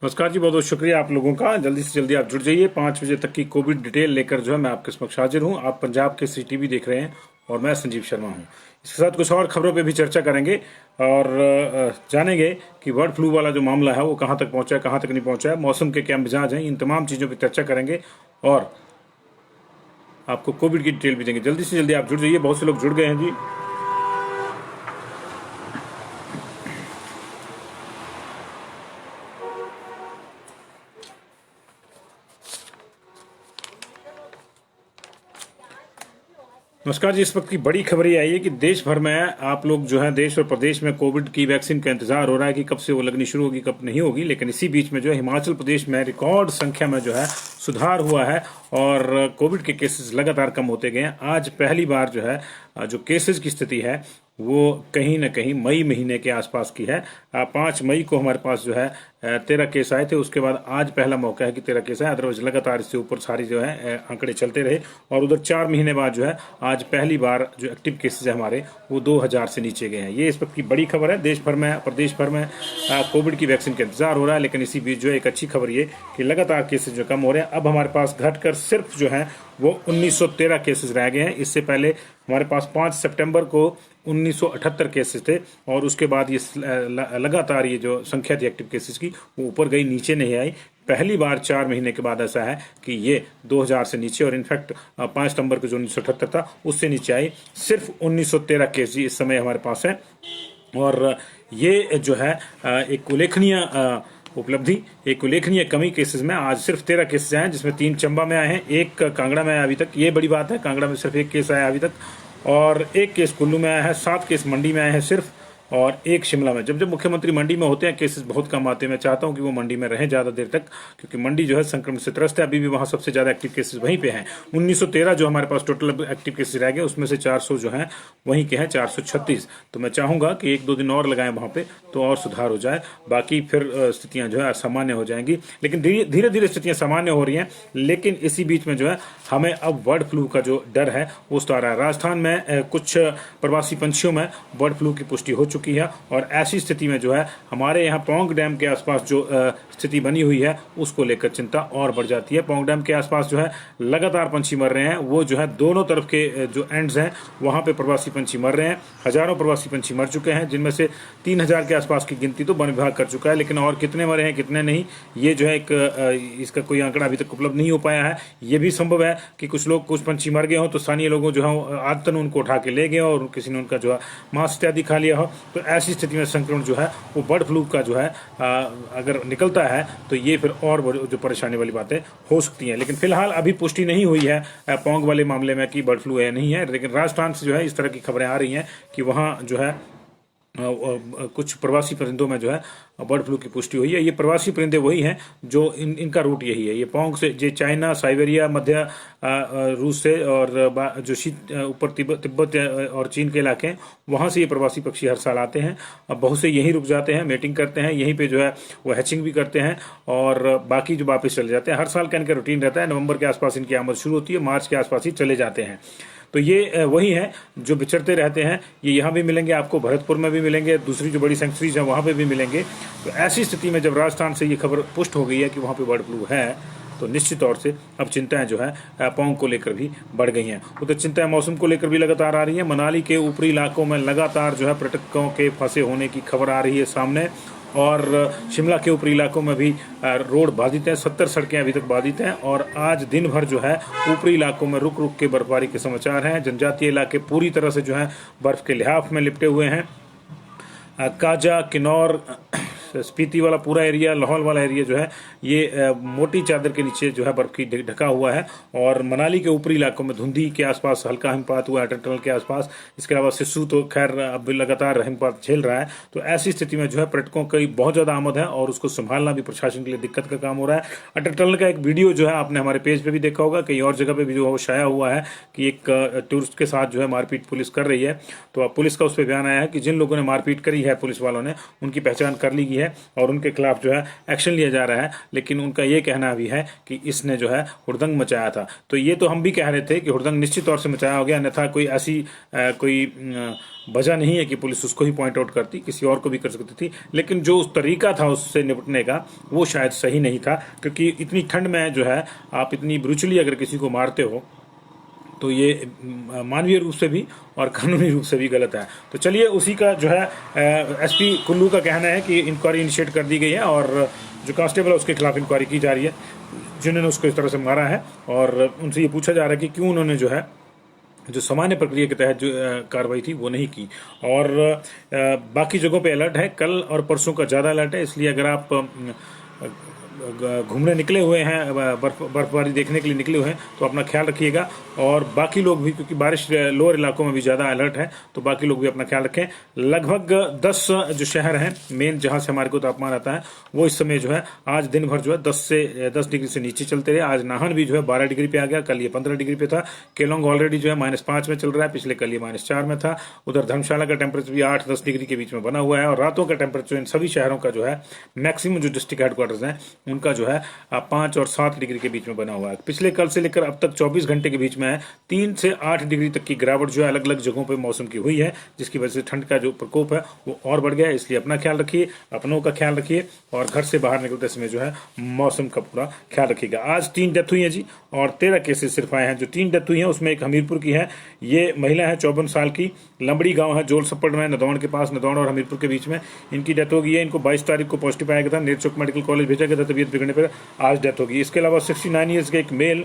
नमस्कार जी, बहुत बहुत शुक्रिया आप लोगों का। जल्दी से जल्दी आप जुड़ जाइए। 5 बजे तक की कोविड डिटेल लेकर जो है मैं आपके समक्ष हाजिर हूँ। आप पंजाब के CTV देख रहे हैं और मैं संजीव शर्मा हूँ। इसके साथ कुछ और खबरों पे भी चर्चा करेंगे और जानेंगे कि बर्ड फ्लू वाला जो मामला है वो कहाँ तक पहुँचा है, कहाँ तक नहीं पहुँचा है, मौसम के क्या मिजाज हैं, इन तमाम चीज़ों पर चर्चा करेंगे और आपको कोविड की डिटेल भी देंगे। जल्दी से जल्दी आप जुड़ जाइए। बहुत से लोग जुड़ गए हैं जी। नमस्कार जी, इस वक्त की बड़ी खबर ये आई है कि देश भर में आप लोग जो है देश और प्रदेश में कोविड की वैक्सीन का इंतजार हो रहा है कि कब से वो लगनी शुरू होगी, कब नहीं होगी। लेकिन इसी बीच में जो है हिमाचल प्रदेश में रिकॉर्ड संख्या में जो है सुधार हुआ है और कोविड के केसेस लगातार कम होते गए हैं। आज पहली बार जो है जो केसेस की स्थिति है वो कहीं ना कहीं मई महीने के आसपास की है। 5 मई को हमारे पास जो है 13 केस आए थे। उसके बाद आज पहला मौका है कि 13 केस आए, अदरवाइज लगातार इससे ऊपर सारी जो है आंकड़े चलते रहे। और उधर 4 महीने बाद जो है आज पहली बार जो एक्टिव केसेस है हमारे वो 2000 से नीचे गए हैं। ये इस वक्त की बड़ी खबर है। देश भर में प्रदेश भर में कोविड की वैक्सीन का इंतजार हो रहा है। लेकिन इसी बीच जो एक अच्छी खबर ये कि लगातार केसेस जो कम हो रहे हैं। अब हमारे पास घटकर सिर्फ जो है वो 1913 केसेस रह गए हैं। इससे पहले हमारे पास 5 सितंबर को 1978 केसेस थे और उसके बाद ये लगातार ये जो संख्या थी एक्टिव केसेस की वो ऊपर गई, नीचे नहीं आई। पहली बार 4 महीने के बाद ऐसा है कि ये 2000 से नीचे और इनफैक्ट 5 सितंबर को जो 1978 था उससे नीचे आई। सिर्फ 1913 केस जी इस समय हमारे पास है और ये जो है एक उल्लेखनीय उपलब्धि, एक उल्लेखनीय कमी केसेस में। आज सिर्फ 13 केसेस आए हैं जिसमें 3 चंबा में आए हैं, 1 कांगड़ा में आया अभी तक। ये बड़ी बात है, कांगड़ा में सिर्फ 1 केस आया अभी तक और 1 केस कुल्लू में आया है, 7 केस मंडी में आए हैं सिर्फ और 1 शिमला में। जब जब मुख्यमंत्री मंडी में होते हैं केसेस बहुत कम आते हैं। मैं चाहता हूं कि वो मंडी में रहें ज़्यादा देर तक क्योंकि मंडी जो है संक्रमण से त्रस्त है। अभी भी वहां सबसे ज़्यादा एक्टिव केसेस वहीं पे हैं। 1913 जो हमारे पास टोटल एक्टिव केसेस रह गए उसमें से 400 जो हैं वहीं के हैं, 436। तो मैं चाहूंगा कि 1-2 दिन और लगाएं वहां पे तो और सुधार हो जाए। बाकी फिर स्थितियां जो है सामान्य हो जाएंगी। लेकिन धीरे धीरे स्थितियां सामान्य हो रही हैं। लेकिन इसी बीच में जो है हमें अब बर्ड फ्लू का जो डर है वो सता रहा है। राजस्थान में कुछ प्रवासी पंछियों में बर्ड फ्लू की पुष्टि हो चुकी है और ऐसी स्थिति में जो है हमारे यहाँ पौंग डैम के आसपास जो स्थिति बनी हुई है उसको लेकर चिंता और बढ़ जाती है। पौंग डैम के आसपास जो है लगातार पंछी मर रहे हैं। वो जो है दोनों तरफ के जो एंड्स हैं वहां पे प्रवासी पंछी मर रहे हैं। हजारों प्रवासी पंछी मर चुके हैं जिनमें से 3000 के आसपास की गिनती तो वन विभाग कर चुका है। लेकिन और कितने मरे हैं कितने नहीं ये जो है इसका कोई आंकड़ा अभी तक उपलब्ध नहीं हो पाया है। ये भी संभव है कि कुछ पंछी मर गए हों तो स्थानीय लोगों जो है आदतन उनको उठा के ले गए और किसी ने उनका जो है मांस इत्यादि खा लिया हो। तो ऐसी स्थिति में संक्रमण जो है वो बर्ड फ्लू का जो है अगर निकलता है तो ये फिर और जो परेशानी वाली बातें हो सकती हैं। लेकिन फिलहाल अभी पुष्टि नहीं हुई है पोंग वाले मामले में कि बर्ड फ्लू है नहीं है। लेकिन राजस्थान से जो है इस तरह की खबरें आ रही हैं कि वहां जो है कुछ प्रवासी परिंदों में जो है बर्ड फ्लू की पुष्टि हुई है। ये प्रवासी परिंदे वही हैं जो इनका रूट यही है। ये पोंग से जो चाइना, साइबेरिया, मध्य रूस से और जो ऊपर तिब्बत और चीन के इलाके हैं वहां से ये प्रवासी पक्षी हर साल आते हैं। अब बहुत से यहीं रुक जाते हैं, मेटिंग करते हैं, यहीं पे जो है वो हैचिंग भी करते हैं और बाकी जो वापस चले जाते हैं। हर साल का इनका रूटीन रहता है। नवंबर के आसपास इनकी आमद शुरू होती है, मार्च के आसपास ही चले जाते हैं। तो ये वही हैं जो विचरते रहते हैं। ये यहाँ भी मिलेंगे आपको, भरतपुर में भी मिलेंगे, दूसरी जो बड़ी सेंचुरीज हैं वहाँ पे भी मिलेंगे। तो ऐसी स्थिति में जब राजस्थान से ये खबर पुष्ट हो गई है कि वहाँ पे बर्ड फ्लू है तो निश्चित तौर से अब चिंताएं जो है पोंग को लेकर भी बढ़ गई हैं। उधर चिंताएं मौसम को लेकर भी लगातार आ रही हैं। मनाली के ऊपरी इलाकों में लगातार जो है पर्यटकों के फंसे होने की खबर आ रही है सामने और शिमला के ऊपरी इलाकों में भी रोड बाधित हैं। 70 सड़कें अभी तक बाधित हैं और आज दिन भर जो है ऊपरी इलाकों में रुक रुक के बर्फबारी के समाचार हैं। जनजातीय इलाके पूरी तरह से जो है बर्फ के लिहाफ में लिपटे हुए हैं। काजा, किन्नौर, स्पीति वाला पूरा एरिया, लाहौल वाला एरिया जो है ये मोटी चादर के नीचे जो है बर्फ की ढका हुआ है। और मनाली के ऊपरी इलाकों में धुंधी के आसपास हल्का हिमपात हुआ है, अटल टनल के आसपास। इसके अलावा सिस्सू तो खैर अब लगातार हिमपात झेल रहा है। तो ऐसी स्थिति में जो है पर्यटकों की बहुत ज्यादा आमद है और उसको संभालना भी प्रशासन के लिए दिक्कत का काम हो रहा है। अटल टनल का एक वीडियो जो है आपने हमारे पेज पे भी देखा होगा, कई और जगह पे भी जो शाया हुआ है कि एक टूरिस्ट के साथ जो है मारपीट पुलिस कर रही है। तो अब पुलिस का उस पर बयान आया है कि जिन लोगों ने मारपीट करी है पुलिस वालों ने उनकी पहचान कर ली गई है। है और उनके खिलाफ जो है एक्शन लिया जा रहा है, लेकिन उनका ये कहना भी है कि इसने जो है हुड़दंग मचाया था। तो ये तो हम भी कह रहे थे कि हुड़दंग निश्चित तौर से मचाया हो गया, अन्यथा कोई ऐसी कोई वजह नहीं है कि पुलिस उसको ही पॉइंट आउट करती, किसी और को भी कर सकती थी। लेकिन जो उस तरीका था उससे निपटने का वो शायद सही नहीं था, क्योंकि इतनी ठंड में जो है आप इतनी ब्रूचली अगर किसी को मारते हो तो ये मानवीय रूप से भी और कानूनी रूप से भी गलत है। तो चलिए, उसी का जो है एसपी कुल्लू का कहना है कि इंक्वायरी इनिशिएट कर दी गई है और जो कांस्टेबल है उसके खिलाफ इंक्वायरी की जा रही है जिन्होंने उसको इस तरह से मारा है, और उनसे ये पूछा जा रहा है कि क्यों उन्होंने जो है जो सामान्य प्रक्रिया के तहत जो कार्रवाई थी वो नहीं की। और बाकी जगहों पे अलर्ट है, कल और परसों का ज़्यादा अलर्ट है, इसलिए अगर आप घूमने निकले हुए हैं, बर्फबारी देखने के लिए निकले हुए हैं तो अपना ख्याल रखिएगा। और बाकी लोग भी, क्योंकि बारिश लोअर इलाकों में भी ज़्यादा अलर्ट है, तो बाकी लोग भी अपना ख्याल रखें। लगभग 10 जो शहर हैं मेन जहां से हमारे को तापमान आता है वो इस समय जो है आज दिन भर जो है 10 डिग्री से नीचे चलते रहे। आज नाहन भी जो है 12 डिग्री पे आ गया, कल ये 15 डिग्री पे था। केलोंग ऑलरेडी जो है -5 में चल रहा है, पिछले कल ये -4 में था। उधर धर्मशाला का टेम्परेचर भी 8-10 डिग्री के बीच में बना हुआ है, और रातों का टेम्परेचर इन सभी शहरों का जो है मैक्सिमम जो डिस्ट्रिक्ट हेडक्वार्टर्स हैं उनका जो है 5 और 7 डिग्री के बीच में बना हुआ है। पिछले कल से लेकर अब तक 24 घंटे के बीच में 3 से 8 डिग्री तक की गिरावट जो है अलग अलग जगहों पे मौसम की हुई है, जिसकी वजह से ठंड का जो प्रकोप है वो और बढ़ गया है। इसलिए अपना ख्याल रखिए, अपनों का ख्याल रखिए, और घर से बाहर निकलते समय जो है मौसम का पूरा ख्याल रखिएगा। आज 3 डेथ हुई है जी, और 13 केसेस सिर्फ आए हैं। जो 3 डेथ हुई है उसमें एक हमीरपुर की है, ये महिला है 54 साल की, लंबड़ी गांव है जोल सप्पड़ में, नदौन के पास, नदौन और हमीरपुर के बीच में इनकी डेथ हो गई है। इनको 22 तारीख को पॉजिटिव पाया गया था, नेरचौक मेडिकल कॉलेज भेजा गया था, तबीयत बिगड़ने पर आज डेथ होगी। इसके अलावा 69 ईयर्स के एक मेल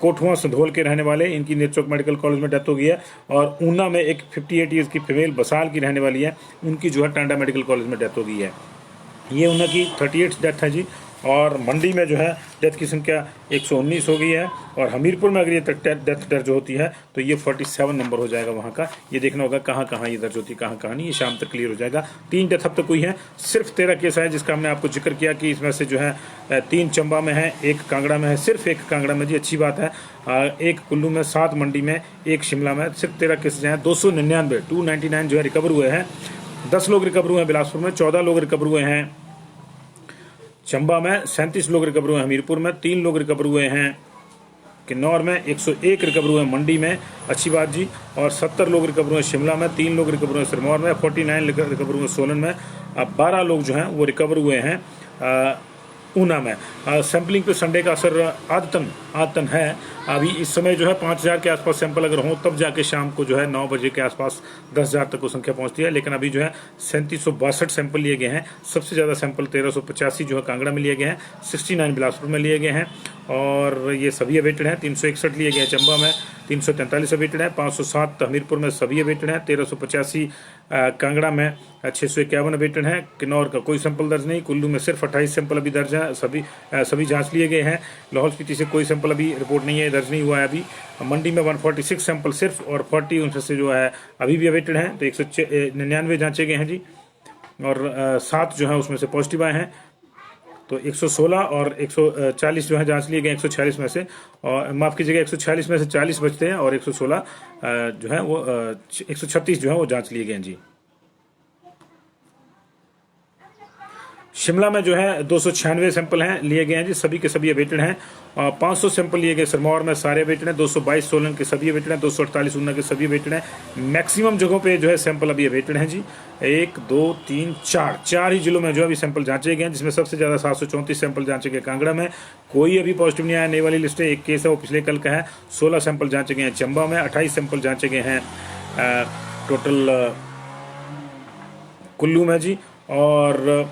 कोठुआ संधोल के रहने वाले, इनकी नेरचौक मेडिकल कॉलेज में डेथ हो गई है। और ऊना में एक 58 ईयर्स की फीमेल बसाल की रहने वाली है, उनकी जो है टांडा मेडिकल कॉलेज में डेथ हो गई है। ये ऊना की 38 डेथ है जी। और मंडी में जो है डेथ की संख्या 119 हो गई है, और हमीरपुर में अगर ये डेथ दर्ज होती है तो ये 47 नंबर हो जाएगा वहाँ का। ये देखना होगा कहाँ कहाँ ये दर्ज होती है, कहाँ कहाँ नहीं, ये शाम तक क्लियर हो जाएगा। 3 डेथ अब तक हुई है, सिर्फ 13 केस है, जिसका हमने आपको जिक्र किया कि इसमें से जो है 3 चंबा में है, 1 कांगड़ा में है, सिर्फ 1 कांगड़ा में जी, अच्छी बात है। 1 कुल्लू में, 7 मंडी में, 1 शिमला में, सिर्फ 13 केसेज हैं। 299 जो है रिकवर हुए हैं। 10 लोग रिकवर हुए हैं बिलासपुर में, 14 लोग रिकवर हुए हैं चंबा में, 37 लोग रिकवर हुए हैं हमीरपुर में, 3 लोग रिकवर हुए हैं किन्नौर में, 101 रिकवर हुए हैं मंडी में, अच्छी बात जी। और 70 लोग रिकवर हुए शिमला में, 3 लोग रिकवर हुए सिरमौर में, 49 रिकवर हुए सोलन में, अब 12 लोग जो हैं वो रिकवर हुए हैं ऊना में। सैंपलिंग पे संडे का असर आदतन है। अभी इस समय जो है 5000 के आसपास सैंपल अगर हों तब जाके शाम को जो है 9 बजे के आसपास 10,000 तक वो संख्या पहुंचती है, लेकिन अभी जो है 3762 सैंपल लिए गए हैं। सबसे ज़्यादा सैंपल 1385 जो है कांगड़ा में लिए गए हैं, 69 बिलासपुर में लिए गए हैं, और ये सभी अवेटेड हैं। 361 लिए गए हैं चंबा में, 343 अवेटेड हैं, 507 हमीरपुर में सभी अवेटेड हैं, 1385 कांगड़ा में, 651 अवेटेड हैं। किन्नौर का कोई सैंपल दर्ज नहीं। कुल्लू में सिर्फ 28 सैंपल अभी दर्ज हैं, सभी जांच लिए गए हैं। लाहौल स्पीति से कोई सैंपल अभी रिपोर्ट नहीं है, दर्ज नहीं हुआ है अभी। मंडी में 146 सैंपल सिर्फ, और 40 उनसे से जो है अभी भी अवेटेड हैं, तो 199 जांचे गए हैं जी, और 7 जो है उसमें से पॉजिटिव आए हैं। तो 116 और 140 जो है जांच लिए गए 146 में से, और माफ़ कीजिएगा 146 में से 40 बचते हैं, और 116 जो है वो 136 जो है वो जांच लिए गए हैं जी। शिमला में जो है 296 सैंपल हैं लिए गए हैं जी, सभी के सभी अवेटेड हैं। 500 सैंपल लिए गए सिरमौर में, सारे अवेटेड हैं। 222 सोलन के सभी अवेटेड हैं, 248 ऊना के सभी अवेटेड हैं। मैक्सिमम जगहों पे जो है सैंपल अभी अवेटेड हैं जी। 1 2 3 4 ही जिलों में जो अभी सैंपल जांचे गए हैं, जिसमें सबसे ज़्यादा 734 सैंपल जांचे गए कांगड़ा में। कोई अभी पॉजिटिव नहीं आया, नई वाली लिस्ट है। 1 केस है वो पिछले कल का है। 16 सैंपल जांचे गए हैं चंबा में, 28 सैंपल जांचे गए हैं टोटल कुल्लू में जी, और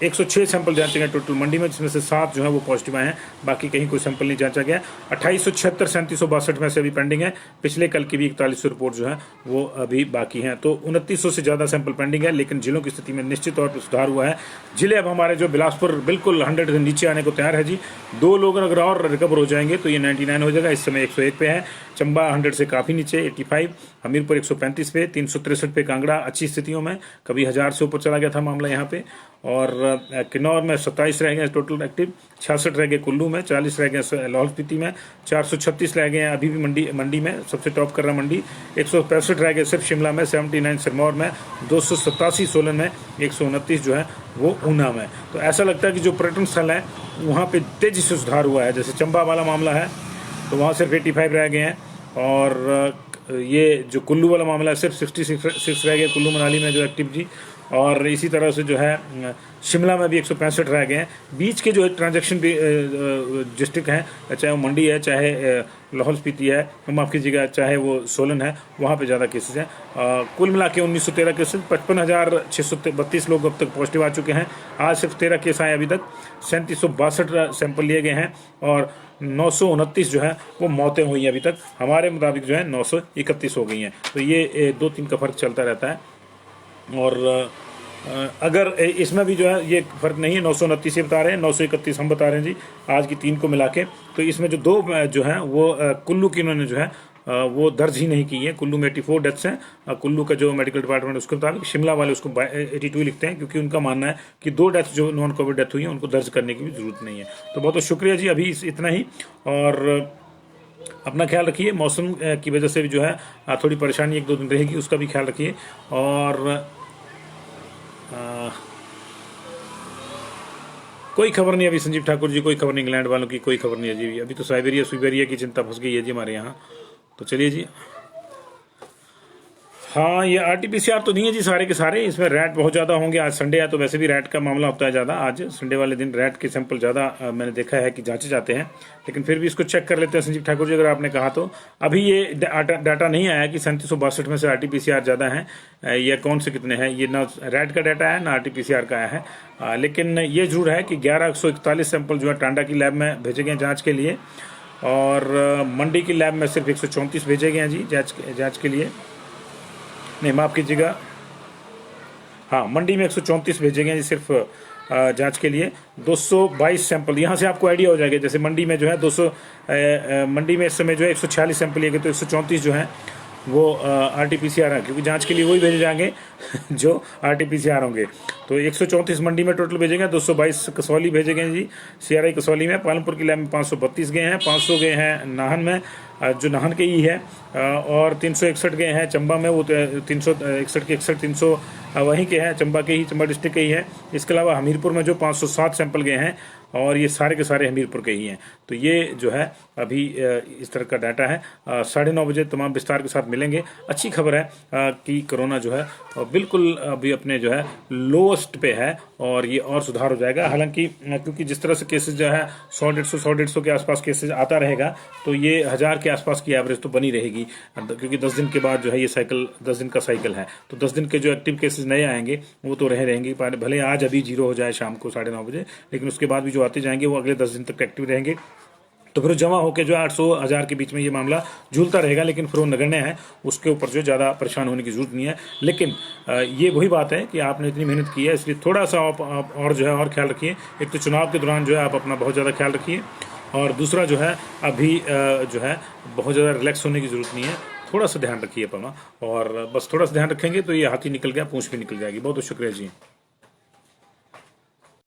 106 सैंपल जांचे गए टोटल मंडी में, जिसमें से 7 जो है वो पॉजिटिव आए हैं, बाकी कहीं कोई सैंपल नहीं जांचा गया। 2876 3762 में से अभी पेंडिंग है। पिछले कल की भी 4100 रिपोर्ट जो है वो अभी बाकी हैं, तो 2900 से ज़्यादा सैंपल पेंडिंग है। लेकिन जिलों की स्थिति में निश्चित तौर पर सुधार हुआ है। जिले अब हमारे जो बिलासपुर बिल्कुल 100 से नीचे आने को तैयार है जी। 2 लोग अगर और रिकवर हो जाएंगे तो ये 99 हो जाएगा। इस समय 101 पे है। चंबा 100 से काफ़ी नीचे 85, हमीरपुर 135 पे, 363 पे कांगड़ा अच्छी स्थितियों में, कभी 1000 से ऊपर चला गया था मामला यहाँ पे, और किन्नौर में 27 रह गए टोटल एक्टिव, 66 रह गए कुल्लू में, 40 रह गए लाहौल स्पीति में, 436 रह गए हैं अभी भी मंडी में सबसे टॉप कर रहा मंडी, 165 रह गए सिर्फ शिमला में, 79 सिरमौर में, 287 सोलन में, 129 जो है वो ऊना में। तो ऐसा लगता है कि जो पर्यटन स्थल है वहाँ पे तेजी से सुधार हुआ है। जैसे चंबा वाला मामला है तो वहाँ सिर्फ 85 रह गए हैं, और ये जो कुल्लू वाला मामला है सिर्फ 66 रह गए कुल्लू मनाली में जो एक्टिव जी, और इसी तरह से जो है शिमला में भी 165 रह गए हैं। बीच के जो ट्रांजैक्शन डिस्ट्रिक्ट हैं, चाहे वो मंडी है, चाहे लाहौल स्पीति है, माफ़ कीजिएगा, चाहे वो सोलन है, वहाँ पे ज़्यादा केसेस हैं। कुल मिला के 1913 केसेस, 55,632 लोग अब तक पॉजिटिव आ चुके हैं। आज सिर्फ 13 केस आए अभी तक, 3762 सैंपल लिए गए हैं, और 929 जो है वो मौतें हुई हैं अभी तक। हमारे मुताबिक जो है 931 हो गई हैं। तो ये 2-3 का फ़र्क चलता रहता है, और अगर इसमें भी जो है ये फ़र्क नहीं है, 929 ये बता रहे हैं, 931 हम बता रहे हैं जी आज की 3 को मिला के। तो इसमें जो 2 जो हैं वो कुल्लू की इन्होंने जो है वो दर्ज ही नहीं की है। कुल्लू में 84 डेथ्स हैं, कुल्लू का जो मेडिकल डिपार्टमेंट उसके मुताबिक। शिमला वाले उसको 82 लिखते हैं, क्योंकि उनका मानना है कि 2 डेथ जो नॉन कोविड डेथ हुई है उनको दर्ज करने की भी ज़रूरत नहीं है। तो बहुत बहुत शुक्रिया जी, अभी इतना ही, और अपना ख्याल रखिए। मौसम की वजह से भी जो है थोड़ी परेशानी 1-2 दिन रहेगी, उसका भी ख्याल रखिए। और कोई खबर नहीं अभी संजीव ठाकुर जी, कोई खबर नहीं इंग्लैंड वालों की, कोई खबर नहीं है जी। अभी तो साइबेरिया की चिंता फंस गई है जी हमारे यहाँ। तो चलिए जी, हाँ ये RT-PCR तो नहीं है जी सारे के सारे, इसमें रैट बहुत ज़्यादा होंगे। आज संडे है तो वैसे भी रैट का मामला होता है ज़्यादा। आज संडे वाले दिन रैट के सैंपल ज़्यादा मैंने देखा है कि जांचे जाते हैं, लेकिन फिर भी इसको चेक कर लेते हैं संजीव ठाकुर जी, अगर आपने कहा तो। अभी ये डाटा नहीं आया कि 3762 में से RT-PCR ज़्यादा हैं या कौन से कितने हैं। ये ना रैट का डाटा है ना RT-PCR का आया है, लेकिन ये जरूर है कि 1141 सैंपल जो है टांडा की लैब में भेजे गए जाँच के लिए, और मंडी की लैब में सिर्फ 134 भेजे गए हैं जी जाँच के लिए। नहीं माफ़ कीजिएगा, हाँ मंडी में 134 भेजे गए सिर्फ जांच के लिए। 222 सैंपल, यहाँ से आपको आइडिया हो जाएगा। जैसे मंडी में जो है मंडी में इस समय जो है 146 सैंपल लिए गए, तो 134 जो है वो RT-PCR है, क्योंकि जांच के लिए वही भेजे जाएंगे जो RT-PCR होंगे। तो 134 मंडी में टोटल भेजे गए, 222 कसौली भेजे गए जी, CRI कसौली में। पालमपुर की लैब में 532 गए हैं, 500 गए हैं नाहन में, जो नाहन के ही है, और 361 गए हैं चंबा में, वो 361 के 300 वहीं के हैं, चंबा के ही, चंबा डिस्ट्रिक्ट के ही है। इसके अलावा हमीरपुर में जो 507 सैंपल गए हैं, और ये सारे के सारे हमीरपुर के ही हैं। तो ये जो है अभी इस तरह का डाटा है। 9:30 बजे तमाम विस्तार के साथ मिलेंगे। अच्छी खबर है कि कोरोना जो है बिल्कुल अभी अपने जो है लोएस्ट पे है, और ये और सुधार हो जाएगा। हालांकि क्योंकि जिस तरह से केसेस जो है 100-150 के आसपास केसेस आता रहेगा, तो ये 1000 के आसपास की एवरेज तो बनी रहेगी, क्योंकि 10 दिन के बाद जो है ये साइकिल 10 दिन का साइकिल है। तो 10 दिन के जो एक्टिव केसेस नए आएंगे वो तो रहेंगे, भले आज अभी 0 हो जाए शाम को 9:30 बजे, लेकिन उसके बाद भी जो आते जाएंगे वो अगले 10 दिन तक एक्टिव रहेंगे। तो फिर जमा होकर जो 800-1000 के बीच में ये मामला झूलता रहेगा, लेकिन फिर वो नगण्य है, उसके ऊपर जो ज़्यादा परेशान होने की जरूरत नहीं है। लेकिन ये वही बात है कि आपने इतनी मेहनत की है, इसलिए थोड़ा सा आप और जो है और ख्याल रखिए। एक तो चुनाव के दौरान जो है आप अपना बहुत ज़्यादा ख्याल रखिए, और दूसरा जो है अभी जो है बहुत ज़्यादा रिलैक्स होने की ज़रूरत नहीं है, थोड़ा सा ध्यान रखिए अपना। और बस थोड़ा सा ध्यान रखेंगे तो ये हाथी निकल गया पूंछ भी निकल जाएगी। बहुत बहुत शुक्रिया जी।